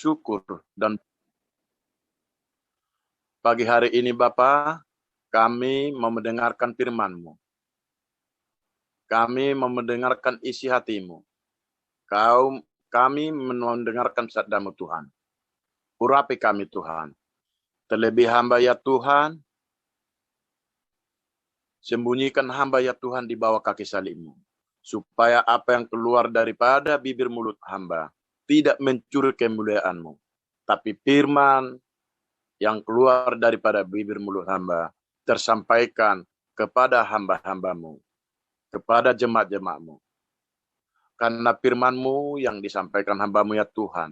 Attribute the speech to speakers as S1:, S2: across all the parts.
S1: bersyukur dan pagi hari ini Bapa, kami mau mendengarkan firman-Mu. Kami mau mendengarkan isi hati-Mu. Kami mendengarkan sabda-Mu Tuhan. Urapi kami Tuhan. Terlebih hamba ya Tuhan, sembunyikan hamba ya Tuhan di bawah kaki salib-Mu. Supaya apa yang keluar daripada bibir mulut hamba tidak mencuri kemuliaan-Mu. Tapi firman yang keluar daripada bibir mulut hamba tersampaikan kepada hamba-hamba-Mu, kepada jemaat-jemaat-Mu. Karena firman-Mu yang disampaikan hamba-Mu ya Tuhan,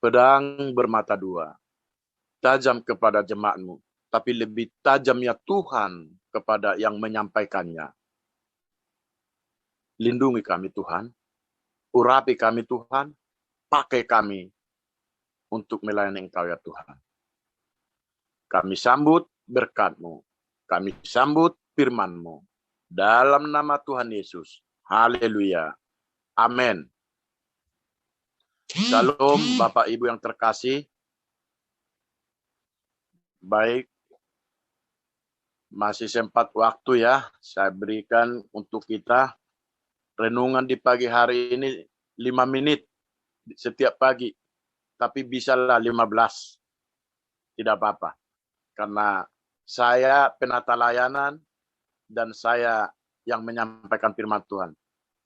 S1: pedang bermata dua, tajam kepada jemaat-Mu, tapi lebih tajam ya Tuhan kepada yang menyampaikannya. Lindungi kami Tuhan, urapi kami Tuhan, pakai kami untuk melayani Engkau ya Tuhan. Kami sambut berkat-Mu, kami sambut firman-Mu. Dalam nama Tuhan Yesus. Haleluya. Amin. Shalom Bapak Ibu yang terkasih. Baik, masih sempat waktu ya, saya berikan untuk kita renungan di pagi hari ini 5 menit setiap pagi. Tapi bisalah 15. Tidak apa-apa. Karena saya penata layanan dan saya yang menyampaikan firman Tuhan.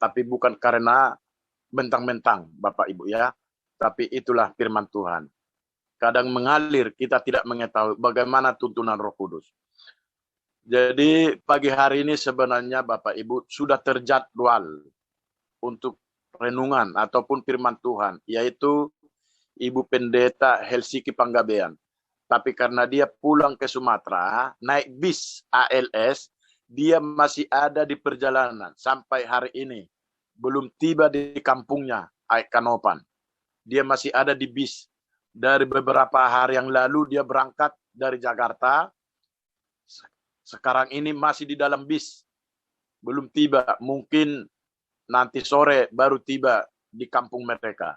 S1: Tapi bukan karena bentang-bentang Bapak Ibu ya. Tapi itulah firman Tuhan. Kadang mengalir, kita tidak mengetahui bagaimana tuntunan Roh Kudus. Jadi pagi hari ini sebenarnya Bapak Ibu sudah terjadwal untuk renungan ataupun firman Tuhan. Yaitu Ibu Pendeta Helsinki Panggabean. Tapi karena dia pulang ke Sumatera, naik bis ALS, dia masih ada di perjalanan sampai hari ini. Belum tiba di kampungnya, Aikanopan. Dia masih ada di bis. Dari beberapa hari yang lalu dia berangkat dari Jakarta. Sekarang ini masih di dalam bis. Belum tiba, mungkin nanti sore baru tiba di kampung mereka.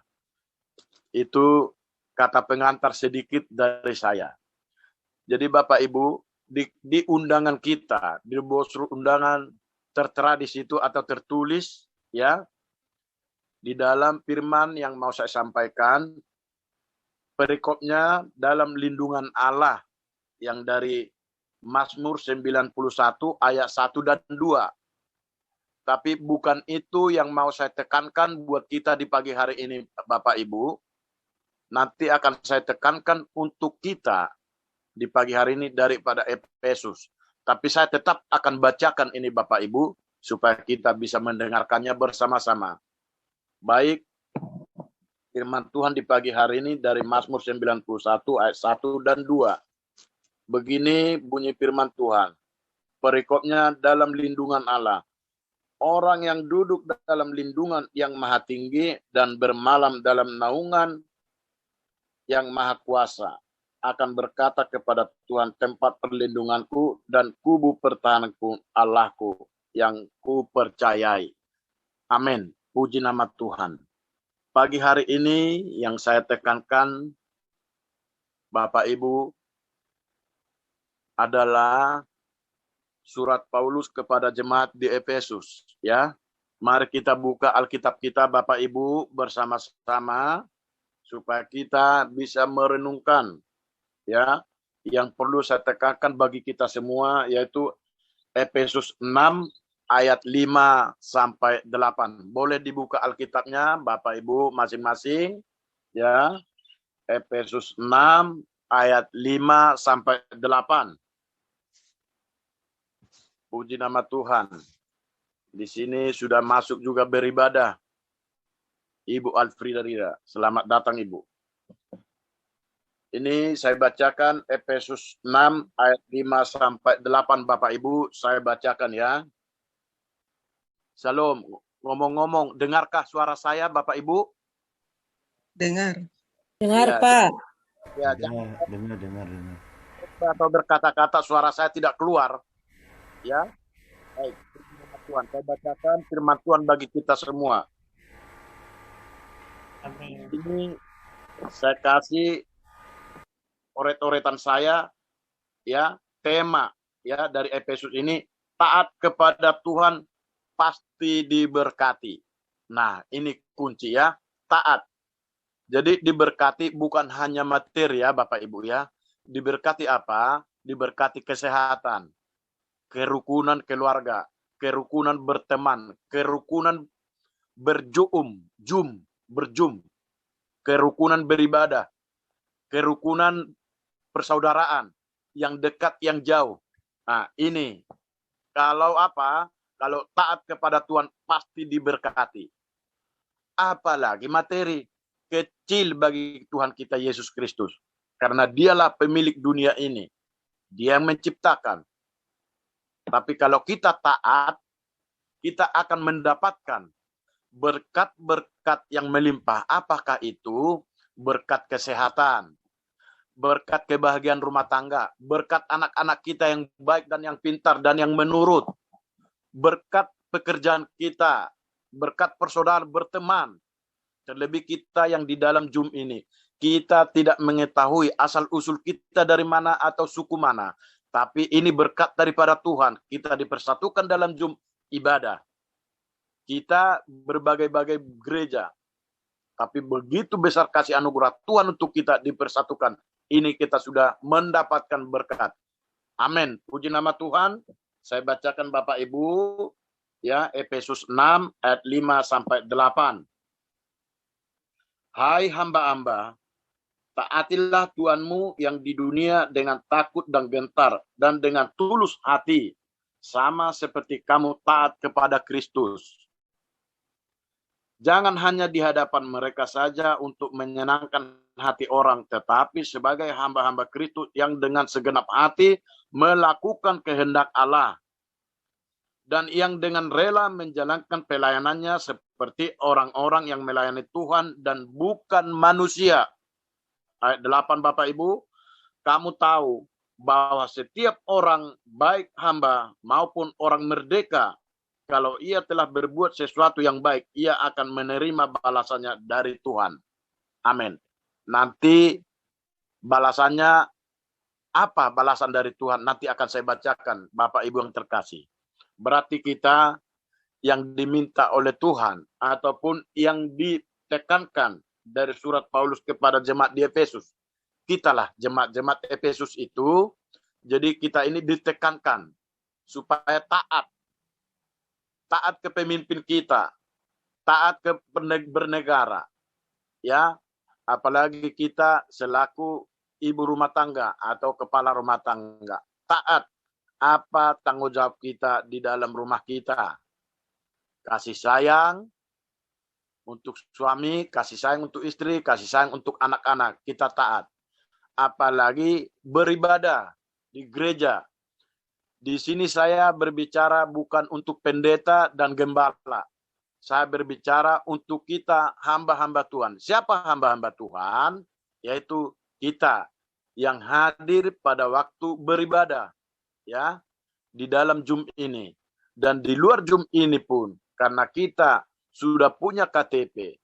S1: Itu kata pengantar sedikit dari saya. Jadi Bapak Ibu, di undangan kita, di brosur undangan tertera di situ atau tertulis ya, di dalam firman yang mau saya sampaikan, perikopnya dalam lindungan Allah yang dari Mazmur 91 ayat 1 dan 2. Tapi bukan itu yang mau saya tekankan buat kita di pagi hari ini Bapak Ibu. Nanti akan saya tekankan untuk kita di pagi hari ini daripada Efesus. Tapi saya tetap akan bacakan ini Bapak Ibu, supaya kita bisa mendengarkannya bersama-sama. Baik, firman Tuhan di pagi hari ini dari Mazmur 91 ayat 1 dan 2. Begini bunyi firman Tuhan. Perikopnya dalam lindungan Allah. Orang yang duduk dalam lindungan yang maha tinggi dan bermalam dalam naungan yang maha kuasa akan berkata kepada Tuhan, tempat perlindunganku dan kubu pertahananku, Allahku yang ku percayai. Amin. Puji nama Tuhan. Pagi hari ini yang saya tekankan Bapak Ibu adalah surat Paulus kepada jemaat di Efesus ya. Mari kita buka Alkitab kita Bapak Ibu bersama-sama supaya kita bisa merenungkan ya, yang perlu saya tekankan bagi kita semua yaitu Efesus 6 ayat 5 sampai 8. Boleh dibuka Alkitabnya Bapak Ibu masing-masing ya. Efesus 6 ayat 5 sampai 8. Puji nama Tuhan. Di sini sudah masuk juga beribadah Ibu Alfrida Rida. Selamat datang Ibu. Ini saya bacakan Efesus 6 ayat 5 sampai 8 Bapak Ibu, saya bacakan ya. Salam, ngomong-ngomong, dengarkah suara saya Bapak Ibu?
S2: Dengar.
S3: Dengar
S1: ya,
S3: Pak.
S1: Ya,
S4: dengar.
S1: Atau berkata-kata suara saya tidak keluar. Ya. Baik, firman Tuhan, saya bacakan firman Tuhan bagi kita semua.
S3: Amin.
S1: Ini Saya kasih oret-oretan saya, ya, tema ya dari Efesus ini, taat kepada Tuhan pasti diberkati. Nah, ini kunci ya, taat. Jadi diberkati bukan hanya materi ya Bapak Ibu ya. Diberkati apa? Diberkati kesehatan, kerukunan keluarga, kerukunan berteman, kerukunan berjum, kerukunan beribadah, kerukunan persaudaraan, yang dekat, yang jauh. Nah, ini kalau apa? Kalau taat kepada Tuhan pasti diberkati. Apalagi materi kecil bagi Tuhan kita Yesus Kristus. Karena dialah pemilik dunia ini. Dia yang menciptakan. Tapi kalau kita taat, kita akan mendapatkan berkat-berkat yang melimpah. Apakah itu? Berkat kesehatan, berkat kebahagiaan rumah tangga, berkat anak-anak kita yang baik dan yang pintar dan yang menurut, berkat pekerjaan kita, berkat persaudaraan berteman. Terlebih kita yang di dalam Zoom ini, kita tidak mengetahui asal-usul kita dari mana atau suku mana. Tapi ini berkat daripada Tuhan. Kita dipersatukan dalam Zoom ibadah. Kita berbagai-bagai gereja. Tapi begitu besar kasih anugerah Tuhan untuk kita dipersatukan. Ini kita sudah mendapatkan berkat. Amin. Puji nama Tuhan. Saya bacakan Bapak Ibu, ya, Efesus 6 ayat 5 sampai 8. Hai hamba-hamba, taatilah Tuhanmu yang di dunia dengan takut dan gentar dan dengan tulus hati, sama seperti kamu taat kepada Kristus. Jangan hanya di hadapan mereka saja untuk menyenangkan hati orang, tetapi sebagai hamba-hamba Kristus yang dengan segenap hati melakukan kehendak Allah, dan yang dengan rela menjalankan pelayanannya seperti orang-orang yang melayani Tuhan dan bukan manusia. Ayat 8 Bapak Ibu, kamu tahu bahwa setiap orang, baik hamba maupun orang merdeka, kalau ia telah berbuat sesuatu yang baik, ia akan menerima balasannya dari Tuhan. Amin. Nanti balasannya apa? Balasan dari Tuhan nanti akan saya bacakan, Bapak Ibu yang terkasih. Berarti kita yang diminta oleh Tuhan ataupun yang ditekankan dari surat Paulus kepada jemaat di Efesus. Kitalah jemaat-jemaat Efesus itu. Jadi kita ini ditekankan supaya taat. Taat ke pemimpin kita. Taat ke bernegara. Ya, apalagi kita selaku ibu rumah tangga atau kepala rumah tangga. Taat. Apa tanggung jawab kita di dalam rumah kita? Kasih sayang untuk suami, kasih sayang untuk istri, kasih sayang untuk anak-anak. Kita taat. Apalagi beribadah di gereja. Di sini saya berbicara bukan untuk pendeta dan gembala. Saya berbicara untuk kita hamba-hamba Tuhan. Siapa hamba-hamba Tuhan? Yaitu kita yang hadir pada waktu beribadah. Ya, di dalam Zoom ini dan di luar Zoom ini pun, karena kita sudah punya KTP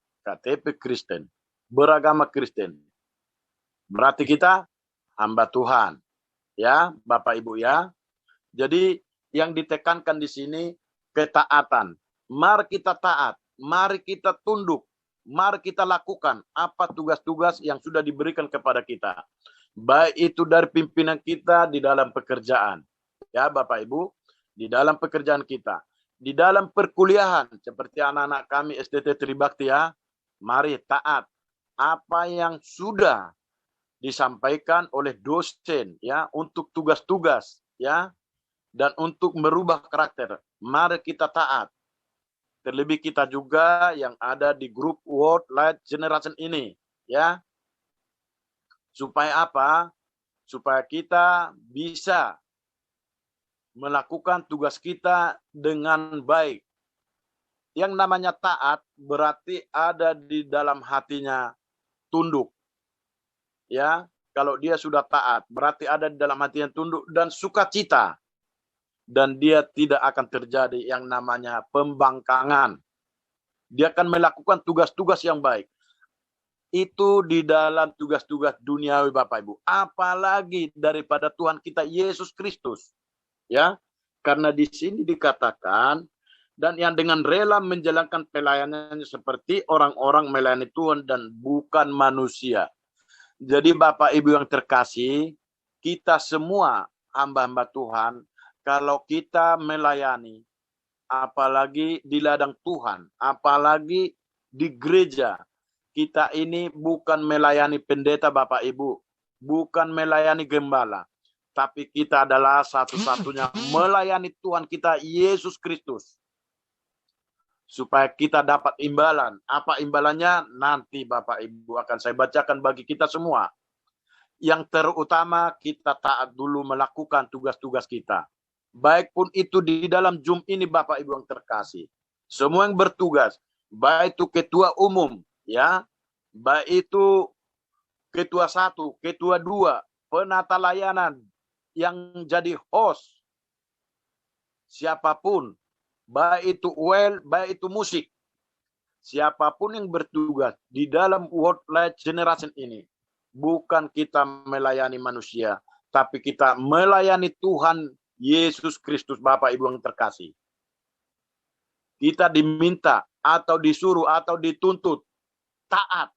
S1: Kristen, beragama Kristen, berarti kita hamba Tuhan, ya Bapak Ibu ya. Jadi yang ditekankan di sini ketaatan. Mari kita taat, mari kita tunduk, mari kita lakukan apa tugas-tugas yang sudah diberikan kepada kita. Baik itu dari pimpinan kita di dalam pekerjaan. Ya Bapak Ibu, di dalam pekerjaan kita. Di dalam perkuliahan, seperti anak-anak kami SDT Tribakti ya. Mari taat. Apa yang sudah disampaikan oleh dosen ya untuk tugas-tugas ya dan untuk merubah karakter. Mari kita taat. Terlebih kita juga yang ada di grup World Light Generation ini ya. Supaya apa? Supaya kita bisa melakukan tugas kita dengan baik. Yang namanya taat berarti ada di dalam hatinya tunduk. Ya, kalau dia sudah taat, berarti ada di dalam hatinya tunduk dan sukacita. Dan dia tidak akan terjadi yang namanya pembangkangan. Dia akan melakukan tugas-tugas yang baik. Itu di dalam tugas-tugas duniawi Bapak Ibu. Apalagi daripada Tuhan kita Yesus Kristus. Ya, karena di sini dikatakan, dan yang dengan rela menjalankan pelayanannya seperti orang-orang melayani Tuhan dan bukan manusia. Jadi Bapak Ibu yang terkasih, kita semua hamba-hamba Tuhan, kalau kita melayani, apalagi di ladang Tuhan, apalagi di gereja, kita ini bukan melayani pendeta Bapak Ibu, bukan melayani gembala, tapi kita adalah satu-satunya melayani Tuhan kita Yesus Kristus. Supaya kita dapat imbalan. Apa imbalannya? Nanti Bapak Ibu akan saya bacakan bagi kita semua. Yang terutama kita taat dulu melakukan tugas-tugas kita. Baik pun itu di dalam Zoom ini Bapak Ibu yang terkasih. Semua yang bertugas, baik itu ketua umum, ya, baik itu ketua 1, ketua 2, penata layanan, yang jadi host, siapapun, baik itu UL, baik itu musik, siapapun yang bertugas di dalam World Light Generation ini, bukan kita melayani manusia, tapi kita melayani Tuhan Yesus Kristus Bapak Ibu yang terkasih. Kita diminta atau disuruh atau dituntut taat.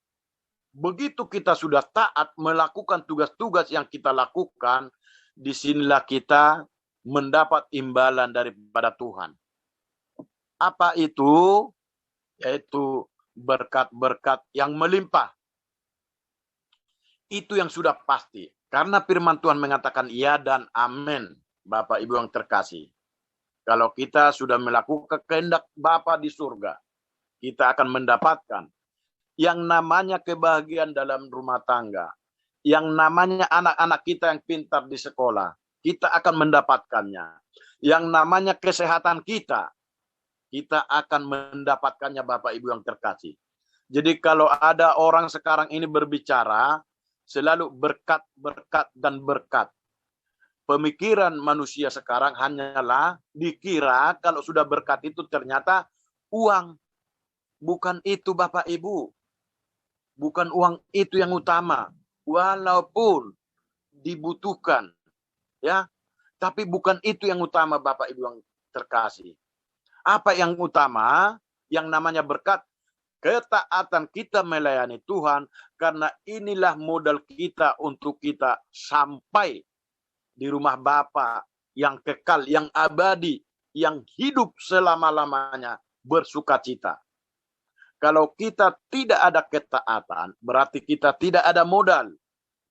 S1: Begitu kita sudah taat melakukan tugas-tugas yang kita lakukan, disinilah kita mendapat imbalan daripada Tuhan. Apa itu? Yaitu berkat-berkat yang melimpah. Itu yang sudah pasti. Karena firman Tuhan mengatakan ya dan amin, Bapak Ibu yang terkasih. Kalau kita sudah melakukan kehendak Bapa di surga, kita akan mendapatkan yang namanya kebahagiaan dalam rumah tangga, yang namanya anak-anak kita yang pintar di sekolah, kita akan mendapatkannya. Yang namanya kesehatan kita akan mendapatkannya Bapak Ibu yang terkasih. Jadi kalau ada orang sekarang ini berbicara, selalu berkat, berkat, dan berkat. Pemikiran manusia sekarang hanyalah dikira kalau sudah berkat itu ternyata uang. Bukan itu Bapak Ibu. Bukan uang itu yang utama. Walaupun dibutuhkan, ya, tapi bukan itu yang utama Bapak Ibu yang terkasih. Apa yang utama? Yang namanya berkat, ketaatan kita melayani Tuhan, karena inilah modal kita untuk kita sampai di rumah Bapa yang kekal, yang abadi, yang hidup selama-lamanya bersukacita. Kalau kita tidak ada ketaatan, berarti kita tidak ada modal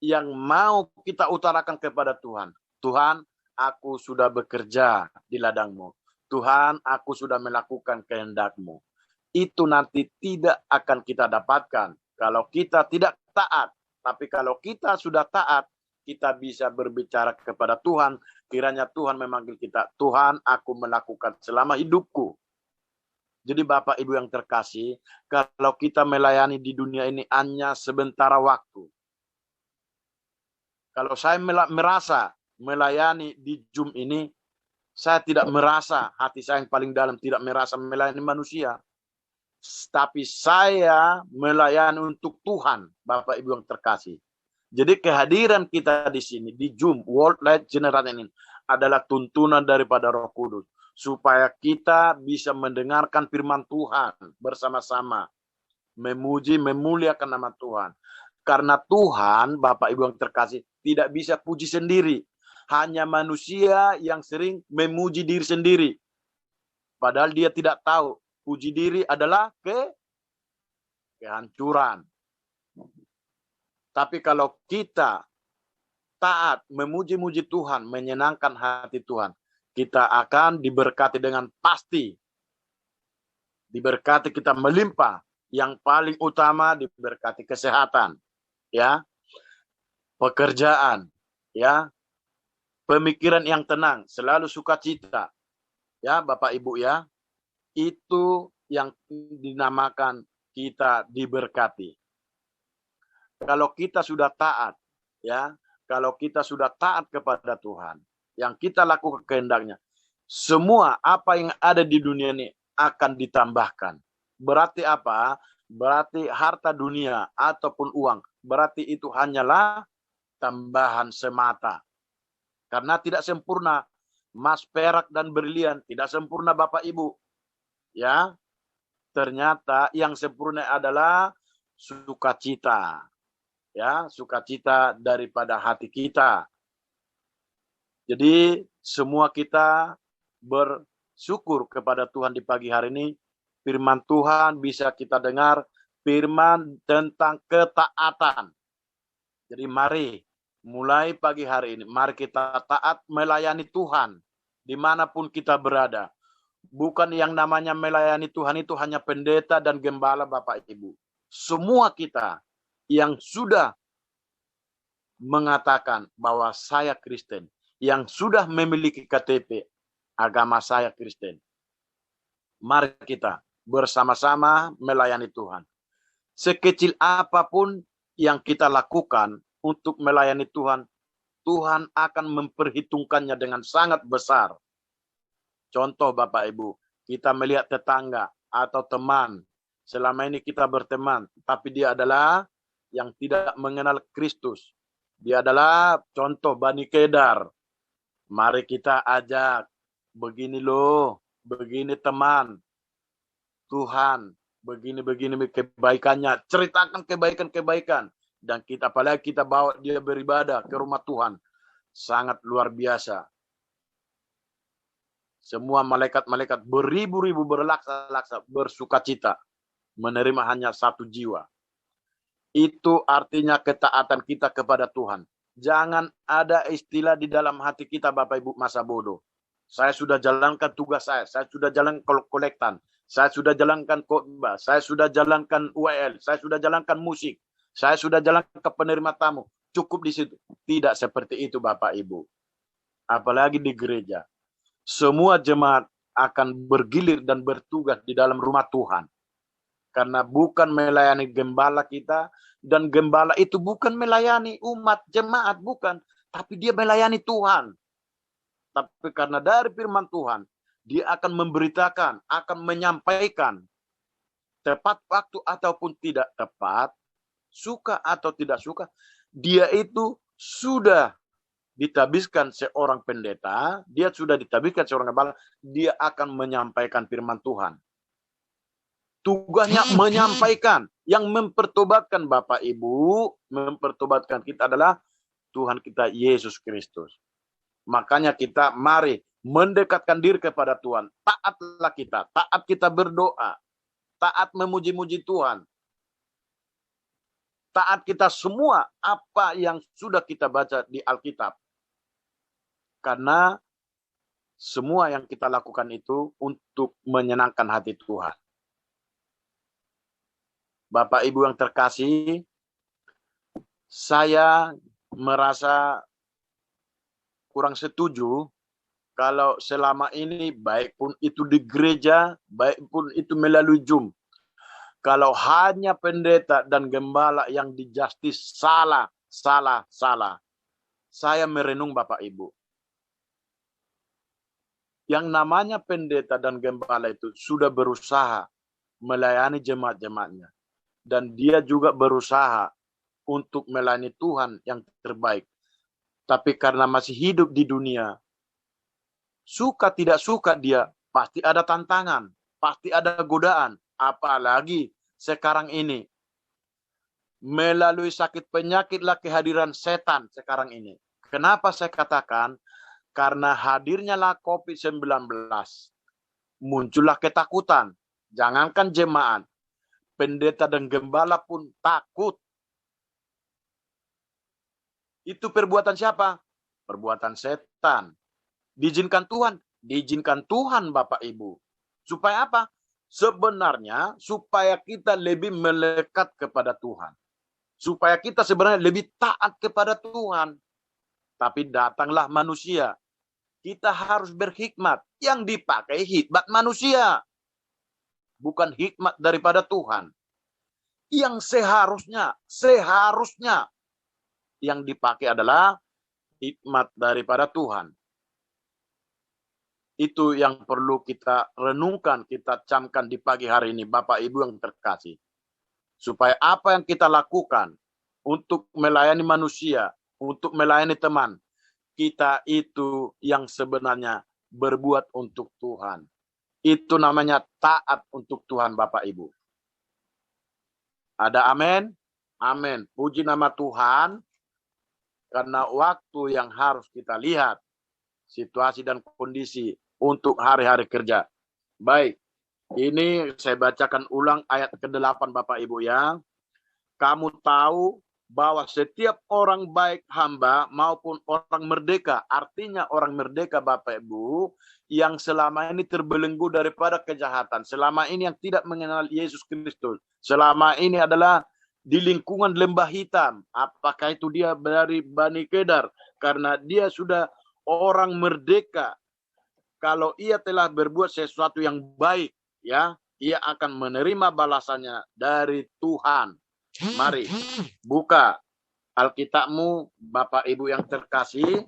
S1: yang mau kita utarakan kepada Tuhan. Tuhan, aku sudah bekerja di ladang-Mu. Tuhan, aku sudah melakukan kehendak-Mu. Itu nanti tidak akan kita dapatkan kalau kita tidak taat. Tapi kalau kita sudah taat, kita bisa berbicara kepada Tuhan. Kiranya Tuhan memanggil kita, Tuhan, aku melakukan selama hidupku. Jadi Bapak Ibu yang terkasih, kalau kita melayani di dunia ini hanya sebentar waktu. Kalau saya merasa melayani di Zoom ini, saya tidak merasa, hati saya yang paling dalam tidak merasa melayani manusia. Tapi saya melayani untuk Tuhan, Bapak Ibu yang terkasih. Jadi kehadiran kita di sini, di Zoom, World Light Generation ini, adalah tuntunan daripada Roh Kudus. Supaya kita bisa mendengarkan firman Tuhan bersama-sama. Memuji, memuliakan nama Tuhan. Karena Tuhan, Bapak Ibu yang terkasih, tidak bisa puji sendiri. Hanya manusia yang sering memuji diri sendiri. Padahal dia tidak tahu, puji diri adalah kehancuran. Tapi kalau kita taat, memuji-muji Tuhan, menyenangkan hati Tuhan, kita akan diberkati dengan pasti. Diberkati kita melimpah. Yang paling utama diberkati kesehatan, ya, pekerjaan, ya, pemikiran yang tenang, selalu sukacita, ya Bapak Ibu ya, itu yang dinamakan kita diberkati. Kalau kita sudah taat, ya, kalau kita sudah taat kepada Tuhan, yang kita lakukan kehendaknya, semua apa yang ada di dunia ini akan ditambahkan. Berarti apa? berarti harta dunia ataupun uang, berarti itu hanyalah tambahan semata. Karena tidak sempurna. Emas, perak, dan berlian tidak sempurna Bapak Ibu. Ya, ternyata yang sempurna adalah sukacita. Ya, sukacita daripada hati kita. Jadi semua kita bersyukur kepada Tuhan di pagi hari ini. Firman Tuhan bisa kita dengar, firman tentang ketaatan. Jadi mari mulai pagi hari ini, mari kita taat melayani Tuhan dimanapun kita berada. Bukan yang namanya melayani Tuhan itu hanya pendeta dan gembala Bapak Ibu. Semua kita yang sudah mengatakan bahwa saya Kristen, yang sudah memiliki KTP, agama saya Kristen. Mari kita bersama-sama melayani Tuhan. Sekecil apapun yang kita lakukan untuk melayani Tuhan, Tuhan akan memperhitungkannya dengan sangat besar. Contoh Bapak Ibu, kita melihat tetangga atau teman, selama ini kita berteman, tapi dia adalah yang tidak mengenal Kristus. Dia adalah contoh Bani Kedar. Mari kita ajak, begini loh, begini teman, Tuhan, begini-begini kebaikannya, ceritakan kebaikan-kebaikan. Dan kita apalagi kita bawa dia beribadah ke rumah Tuhan. Sangat luar biasa. Semua malaikat-malaikat beribu-ribu berlaksa-laksa bersukacita menerima hanya satu jiwa. Itu artinya ketaatan kita kepada Tuhan. Jangan ada istilah di dalam hati kita Bapak Ibu masa bodoh. Saya sudah jalankan tugas saya sudah jalankan kolektan, saya sudah jalankan khotbah, saya sudah jalankan UL, saya sudah jalankan musik, saya sudah jalankan ke penerima tamu. Cukup di situ. Tidak seperti itu Bapak Ibu. Apalagi di gereja. Semua jemaat akan bergilir dan bertugas di dalam rumah Tuhan. Karena bukan melayani gembala kita, dan gembala itu bukan melayani umat jemaat, bukan. Tapi dia melayani Tuhan. Tapi karena dari firman Tuhan, dia akan memberitakan, akan menyampaikan tepat waktu ataupun tidak tepat, suka atau tidak suka, dia itu sudah ditabiskan seorang pendeta, dia sudah ditabiskan seorang gembala, dia akan menyampaikan firman Tuhan. Tugasnya menyampaikan, yang mempertobatkan Bapak Ibu, mempertobatkan kita adalah Tuhan kita Yesus Kristus. Makanya kita mari mendekatkan diri kepada Tuhan. Taatlah kita, taat kita berdoa, taat memuji-muji Tuhan. Taat kita semua apa yang sudah kita baca di Alkitab. Karena semua yang kita lakukan itu untuk menyenangkan hati Tuhan. Bapak Ibu yang terkasih, saya merasa kurang setuju kalau selama ini baik pun itu di gereja, baik pun itu melalui Zoom. Kalau hanya pendeta dan gembala yang dijustis salah. Saya merenung Bapak Ibu. Yang namanya pendeta dan gembala itu sudah berusaha melayani jemaat-jemaatnya. Dan dia juga berusaha untuk melayani Tuhan yang terbaik. Tapi karena masih hidup di dunia, suka tidak suka dia, pasti ada tantangan, pasti ada godaan. Apalagi sekarang ini, melalui sakit penyakitlah kehadiran setan sekarang ini. Kenapa saya katakan? Karena hadirnya lah COVID-19, muncullah ketakutan. Jangankan jemaat, pendeta dan gembala pun takut. Itu perbuatan siapa? Perbuatan setan. Diizinkan Tuhan? Diizinkan Tuhan Bapak Ibu. Supaya apa? Sebenarnya supaya kita lebih melekat kepada Tuhan. Supaya kita sebenarnya lebih taat kepada Tuhan. Tapi datanglah manusia. Kita harus berhikmat. Yang dipakai hikmat manusia. Bukan hikmat daripada Tuhan. Yang seharusnya yang dipakai adalah hikmat daripada Tuhan. Itu yang perlu kita renungkan, kita camkan di pagi hari ini, Bapak Ibu yang terkasih. supaya apa yang kita lakukan untuk melayani manusia, untuk melayani teman, kita itu yang sebenarnya berbuat untuk Tuhan. Itu namanya taat untuk Tuhan, Bapak Ibu. Ada amin? Amin. Puji nama Tuhan, karena waktu yang harus kita lihat, situasi dan kondisi untuk hari-hari kerja. Baik, ini saya bacakan ulang ayat ke-8 Bapak Ibu ya. Kamu tahu bahwa setiap orang baik hamba maupun orang merdeka, artinya orang merdeka Bapak Ibu, yang selama ini terbelenggu daripada kejahatan, selama ini yang tidak mengenal Yesus Kristus, selama ini adalah di lingkungan lembah hitam, apakah itu dia dari Bani Kedar, karena dia sudah orang merdeka, kalau ia telah berbuat sesuatu yang baik, ya, ia akan menerima balasannya dari Tuhan. Mari buka Alkitabmu, Bapak Ibu yang terkasih.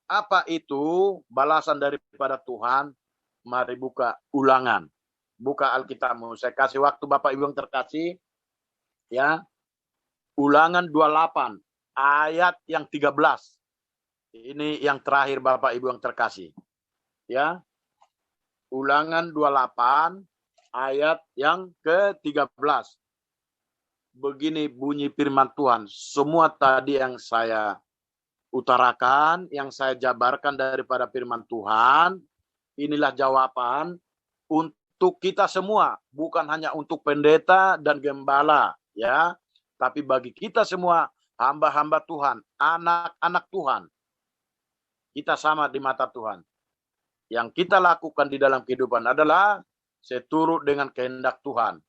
S1: Apa itu balasan daripada Tuhan? Mari buka Ulangan. Buka Alkitabmu. Saya kasih waktu Bapak Ibu yang terkasih. Ya. Ulangan 28 ayat yang 13. Ini yang terakhir Bapak Ibu yang terkasih. Ya. Ulangan 28 ayat yang ke-13. Begini bunyi firman Tuhan. Semua tadi yang saya utarakan, yang saya jabarkan daripada firman Tuhan, inilah jawaban untuk kita semua, bukan hanya untuk pendeta dan gembala, ya, tapi bagi kita semua hamba-hamba Tuhan, anak-anak Tuhan. Kita sama di mata Tuhan. Yang kita lakukan di dalam kehidupan adalah seturut dengan kehendak Tuhan.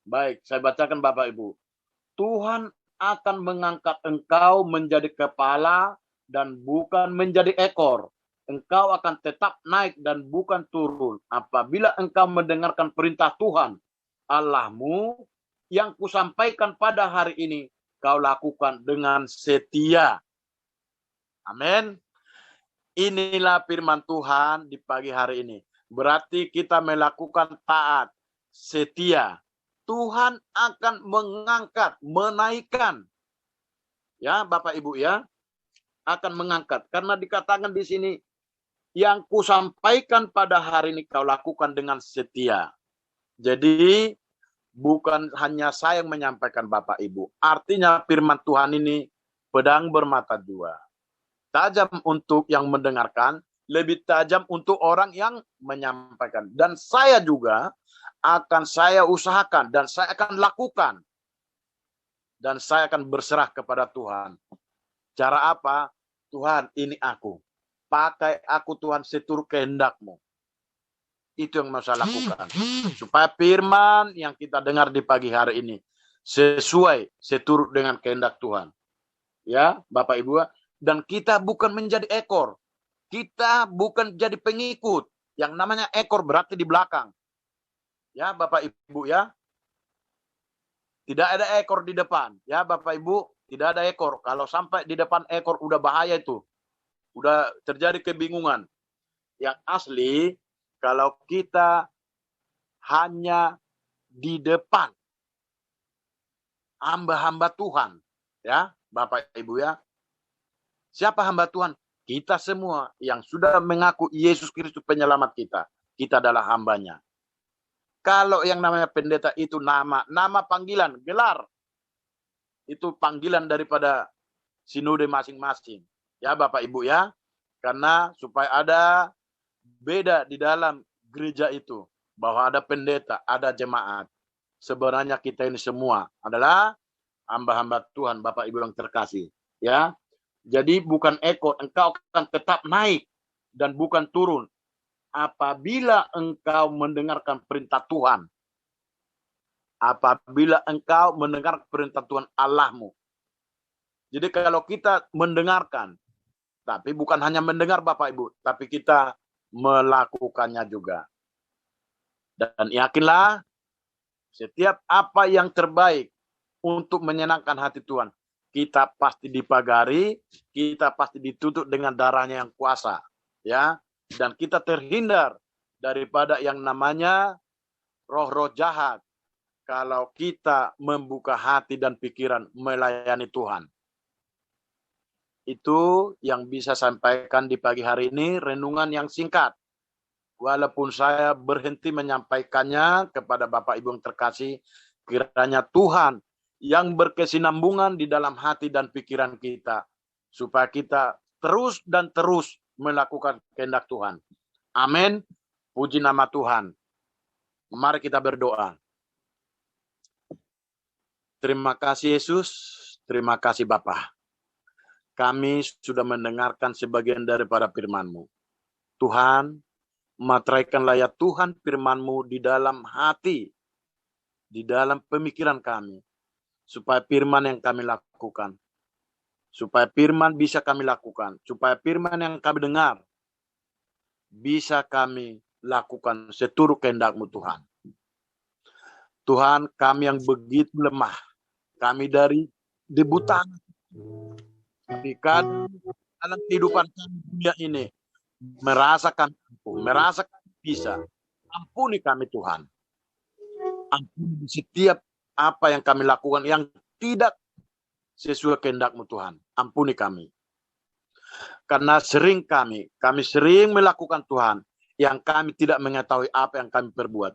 S1: Baik, saya bacakan Bapak Ibu. Tuhan akan mengangkat engkau menjadi kepala dan bukan menjadi ekor. Engkau akan tetap naik dan bukan turun. Apabila engkau mendengarkan perintah Tuhan, Allahmu, yang kusampaikan pada hari ini, kau lakukan dengan setia. Amin. Inilah firman Tuhan di pagi hari ini. Berarti kita melakukan taat, setia. Tuhan akan mengangkat, menaikkan. Ya, Bapak Ibu ya. Akan mengangkat. Karena dikatakan di sini, yang kusampaikan pada hari ini kau lakukan dengan setia. Jadi, bukan hanya saya yang menyampaikan Bapak Ibu. Artinya firman Tuhan ini pedang bermata dua. Tajam untuk yang mendengarkan, lebih tajam untuk orang yang menyampaikan. Dan saya juga akan saya usahakan dan saya akan lakukan. Dan saya akan berserah kepada Tuhan. Cara apa? Tuhan, ini aku. Pakai aku Tuhan seturut kehendak-Mu. Itu yang mau saya lakukan. Supaya firman yang kita dengar di pagi hari ini sesuai, seturut dengan kehendak Tuhan. Ya, Bapak Ibu. Dan kita bukan menjadi ekor. Kita bukan jadi pengikut. Yang namanya ekor berarti di belakang. Ya, Bapak Ibu ya. Tidak ada ekor di depan. Ya, Bapak Ibu, tidak ada ekor. Kalau sampai di depan ekor udah bahaya itu. Udah terjadi kebingungan. Yang asli, kalau kita hanya di depan hamba-hamba Tuhan. Ya, Bapak Ibu ya. Siapa hamba Tuhan? Kita semua yang sudah mengaku Yesus Kristus penyelamat kita. Kita adalah hambanya. Kalau yang namanya pendeta itu nama panggilan, gelar. Itu panggilan daripada sinode masing-masing. Ya Bapak Ibu ya. Karena supaya ada beda di dalam gereja itu. Bahwa ada pendeta, ada jemaat. Sebenarnya kita ini semua adalah hamba-hamba Tuhan, Bapak Ibu yang terkasih. Ya. Jadi bukan ekor, engkau akan tetap naik dan bukan turun. Apabila engkau mendengarkan perintah Tuhan. Apabila engkau mendengar perintah Tuhan Allahmu. Jadi kalau kita mendengarkan, tapi bukan hanya mendengar Bapak Ibu, tapi kita melakukannya juga. Dan yakinlah, setiap apa yang terbaik untuk menyenangkan hati Tuhan, kita pasti dipagari, kita pasti ditutup dengan darahnya yang kuasa. Ya. Dan kita terhindar daripada yang namanya roh-roh jahat, kalau kita membuka hati dan pikiran melayani Tuhan. Itu yang bisa sampaikan di pagi hari ini, renungan yang singkat. Walaupun saya berhenti menyampaikannya kepada Bapak Ibu yang terkasih, kiranya Tuhan yang berkesinambungan di dalam hati dan pikiran kita, supaya kita terus dan terus melakukan kehendak Tuhan. Amin. Puji nama Tuhan. Mari kita berdoa. Terima kasih Yesus, terima kasih Bapa. Kami sudah mendengarkan sebagian daripada firman-Mu. Tuhan, materaikanlah ya Tuhan firman-Mu di dalam hati, di dalam pemikiran kami, supaya firman yang kami lakukan, supaya firman bisa kami lakukan, supaya firman yang kami dengar, bisa kami lakukan seturut kehendak-Mu Tuhan. Tuhan, kami yang begitu lemah, kami dari debu tanah, dalam kehidupan kami dunia ini, merasa kami mampu, merasa kami bisa. Ampuni kami Tuhan. Ampuni setiap apa yang kami lakukan yang tidak sesuai kehendak-Mu Tuhan. Ampuni kami. Karena sering kami sering melakukan Tuhan yang kami tidak mengetahui apa yang kami perbuat.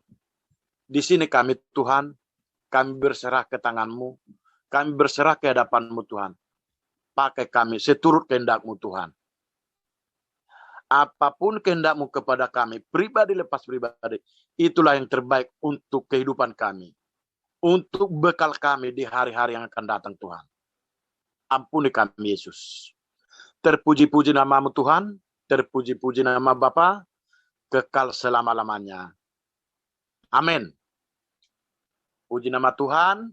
S1: Di sini kami Tuhan, kami berserah ke tangan-Mu, kami berserah ke hadapan-Mu Tuhan. Pakai kami seturut kehendak-Mu Tuhan. Apapun kehendak-Mu kepada kami, pribadi lepas pribadi, itulah yang terbaik untuk kehidupan kami. Untuk bekal kami di hari-hari yang akan datang Tuhan. Ampuni kami Yesus. Terpuji-puji nama-Mu Tuhan, terpuji-puji nama Bapa, kekal selama-lamanya. Amin. Puji nama Tuhan.